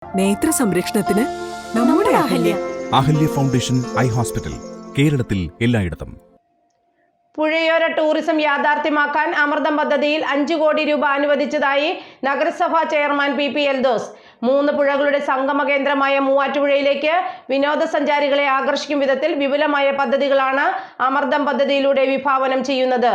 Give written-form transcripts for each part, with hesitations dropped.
നേത്ര സംരക്ഷണത്തിന് നമ്മുടെ Ahalya. Ahalya foundation eye hospital, കേരളത്തിൽ എല്ലായിടത്തും. പുഴയോര ടൂറിസം യാഥാർത്ഥ്യമാക്കാൻ അമൃതം പദ്ധതിയിൽ 5 കോടി രൂപ അനുവദിച്ചതായി നഗരസഭാ ചെയർമാൻ PP എൽദോസ്. 3 പുഴകളുടെ സംഗമ കേന്ദ്രമായ മൂവാറ്റുപുഴയിലേക്ക് വിനോദസഞ്ചാരികളെ ആകർഷിക്കും വിധത്തിൽ വിപുലമായ പദ്ധതികളാണ് അമൃതം പദ്ധതിയിലൂടെ വിഭാവനം ചെയ്യുന്നത്.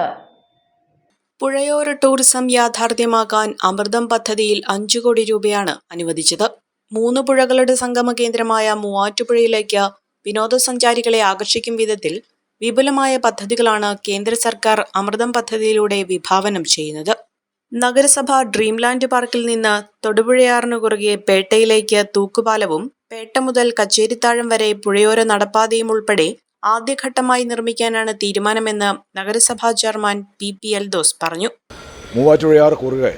പുഴയോര ടൂറിസം യാഥാർത്ഥ്യമാക്കാൻ അമൃതം പദ്ധതിയിൽ 5 കോടി രൂപയാണ് അനുവദിച്ചത്. 3 പുഴകളുടെ സംഗമ കേന്ദ്രമായ മൂവാറ്റുപുഴയിലേക്ക് വിനോദസഞ്ചാരികളെ ആകർഷിക്കും വിധത്തിൽ വിപുലമായ പദ്ധതികളാണ് കേന്ദ്ര സർക്കാർ അമൃതം പദ്ധതിയിലൂടെ വിഭാവനം ചെയ്യുന്നത്. നഗരസഭ ഡ്രീംലാൻഡ് പാർക്കിൽ നിന്ന് തൊടുപുഴയാറിനു കുറുകെ പേട്ടയിലേക്ക് തൂക്കുപാലവും പേട്ട മുതൽ കച്ചേരിത്താഴം വരെ പുഴയോര നടപ്പാതയും ഉൾപ്പെടെ ആദ്യഘട്ടമായി നിർമ്മിക്കാനാണ് തീരുമാനമെന്ന് നഗരസഭാ ചെയർമാൻ PP എൽദോസ് പറഞ്ഞു. മൂവാറ്റുപുഴയാറ് കുറുകെ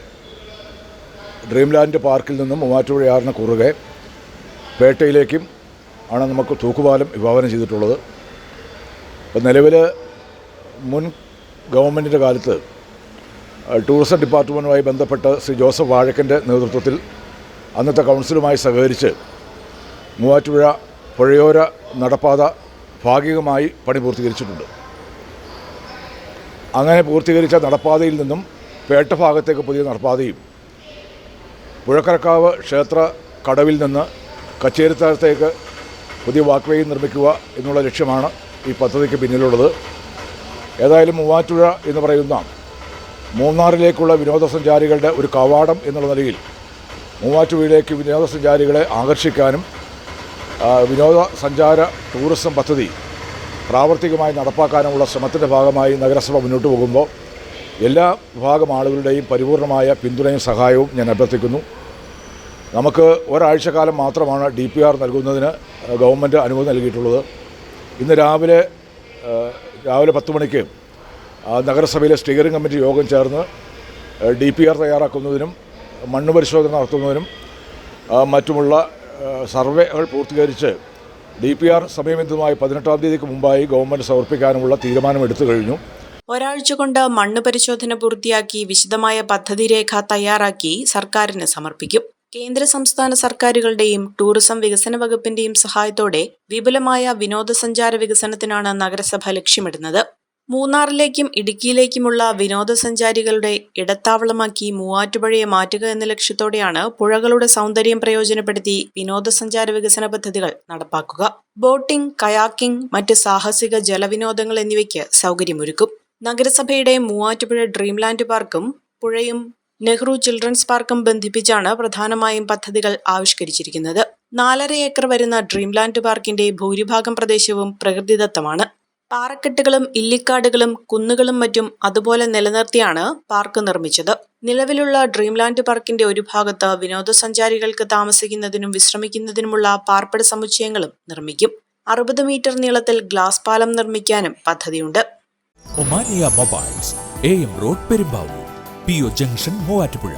ഡ്രീംലാൻഡ് പാർക്കിൽ നിന്നും മൂവാറ്റുപുഴയാറിന് കുറുകെ പേട്ടയിലേക്കും ആണ് നമുക്ക് തൂക്കുപാലം വിഭാവനം ചെയ്തിട്ടുള്ളത്. ഇപ്പം നിലവിൽ മുൻ ഗവൺമെൻറ്റിൻ്റെ കാലത്ത് ടൂറിസം ഡിപ്പാർട്ട്മെൻറ്റുമായി ബന്ധപ്പെട്ട് ശ്രീ ജോസഫ് വാഴക്കൻ്റെ നേതൃത്വത്തിൽ അന്നത്തെ കൗൺസിലുമായി സഹകരിച്ച് മൂവാറ്റുപുഴ പുഴയോര നടപ്പാത ഭാഗികമായി പണി പൂർത്തീകരിച്ചിട്ടുണ്ട്. അങ്ങനെ പൂർത്തീകരിച്ച നടപ്പാതയിൽ നിന്നും പേട്ട ഭാഗത്തേക്ക് പുതിയ നടപ്പാതയും പുഴക്കരക്കാവ് ക്ഷേത്ര കടവിൽ നിന്ന് കച്ചേരിത്താഴത്തേക്ക് പുതിയ വാക്ക്വേയും നിർമ്മിക്കുക എന്നുള്ള ലക്ഷ്യമാണ് ഈ പദ്ധതിക്ക് പിന്നിലുള്ളത്. ഏതായാലും മൂവാറ്റുപുഴ എന്ന് പറയുന്ന മൂന്നാറിലേക്കുള്ള വിനോദസഞ്ചാരികളുടെ ഒരു കവാടം എന്നുള്ള നിലയിൽ മൂവാറ്റുപുഴയിലേക്ക് വിനോദസഞ്ചാരികളെ ആകർഷിക്കാനും വിനോദസഞ്ചാര ടൂറിസം പദ്ധതി പ്രാവർത്തികമായി നടപ്പാക്കാനുമുള്ള ശ്രമത്തിൻ്റെ ഭാഗമായി നഗരസഭ മുന്നോട്ട് പോകുമ്പോൾ എല്ലാ വിഭാഗം ആളുകളുടെയും പരിപൂർണമായ പിന്തുണയും സഹായവും ഞാൻ അഭ്യർത്ഥിക്കുന്നു. നമുക്ക് ഒരാഴ്ചക്കാലം മാത്രമാണ് DPR നൽകുന്നതിന് ഗവൺമെൻറ് അനുമതി നൽകിയിട്ടുള്ളത്. ഇന്ന് രാവിലെ 10 മണിക്ക് നഗരസഭയിലെ സ്റ്റിയറിംഗ് കമ്മിറ്റി യോഗം ചേർന്ന് DPR തയ്യാറാക്കുന്നതിനും മണ്ണ് പരിശോധന നടത്തുന്നതിനും മറ്റുമുള്ള സർവേകൾ പൂർത്തീകരിച്ച് DPR സമയബന്ധിതമായി 18-ാം തീയതിക്ക് മുമ്പായി ഗവൺമെൻറ് സമർപ്പിക്കാനുമുള്ള തീരുമാനമെടുത്തു കഴിഞ്ഞു. ഒരാഴ്ച കൊണ്ട് മണ്ണ് പരിശോധന പൂർത്തിയാക്കി വിശദമായ പദ്ധതി രേഖ തയ്യാറാക്കി സർക്കാരിന് സമർപ്പിക്കും. കേന്ദ്ര സംസ്ഥാന സർക്കാരുകളുടെയും ടൂറിസം വികസന വകുപ്പിന്റെയും സഹായത്തോടെ വിപുലമായ വിനോദസഞ്ചാര വികസനത്തിനാണ് നഗരസഭ ലക്ഷ്യമിടുന്നത്. മൂന്നാറിലേക്കും ഇടുക്കിയിലേക്കുമുള്ള വിനോദസഞ്ചാരികളുടെ ഇടത്താവളമാക്കി മൂവാറ്റുപുഴയെ മാറ്റുക എന്ന ലക്ഷ്യത്തോടെയാണ് പുഴകളുടെ സൗന്ദര്യം പ്രയോജനപ്പെടുത്തി വിനോദസഞ്ചാര വികസന പദ്ധതികൾ നടപ്പാക്കുക. ബോട്ടിംഗ്, കയാക്കിംഗ്, മറ്റ് സാഹസിക ജലവിനോദങ്ങൾ എന്നിവയ്ക്ക് സൗകര്യമൊരുക്കും. നഗരസഭയുടെ മൂവാറ്റുപുഴ ഡ്രീംലാൻഡ് പാർക്കും പുഴയും നെഹ്റു ചിൽഡ്രൻസ് പാർക്കും ബന്ധിപ്പിച്ചാണ് പ്രധാനമായും പദ്ധതികൾ ആവിഷ്കരിച്ചിരിക്കുന്നത്. 4.5 ഏക്കർ വരുന്ന ഡ്രീംലാൻഡ് പാർക്കിന്റെ ഭൂരിഭാഗം പ്രദേശവും പ്രകൃതിദത്തമാണ്. പാറക്കെട്ടുകളും ഇല്ലിക്കാടുകളും കുന്നുകളും മറ്റും അതുപോലെ നിലനിർത്തിയാണ് പാർക്ക് നിർമ്മിച്ചത്. നിലവിലുള്ള ഡ്രീംലാൻഡ് പാർക്കിന്റെ ഒരു ഭാഗത്ത് വിനോദസഞ്ചാരികൾക്ക് താമസിക്കുന്നതിനും വിശ്രമിക്കുന്നതിനുമുള്ള പാർപ്പിട സമുച്ചയങ്ങളും നിർമ്മിക്കും. 60 മീറ്റർ നീളത്തിൽ ഗ്ലാസ് പാലം നിർമ്മിക്കാനും പദ്ധതിയുണ്ട്. Omania mobiles, AM road, Perumbavoor, PO junction, Muvattupuzha.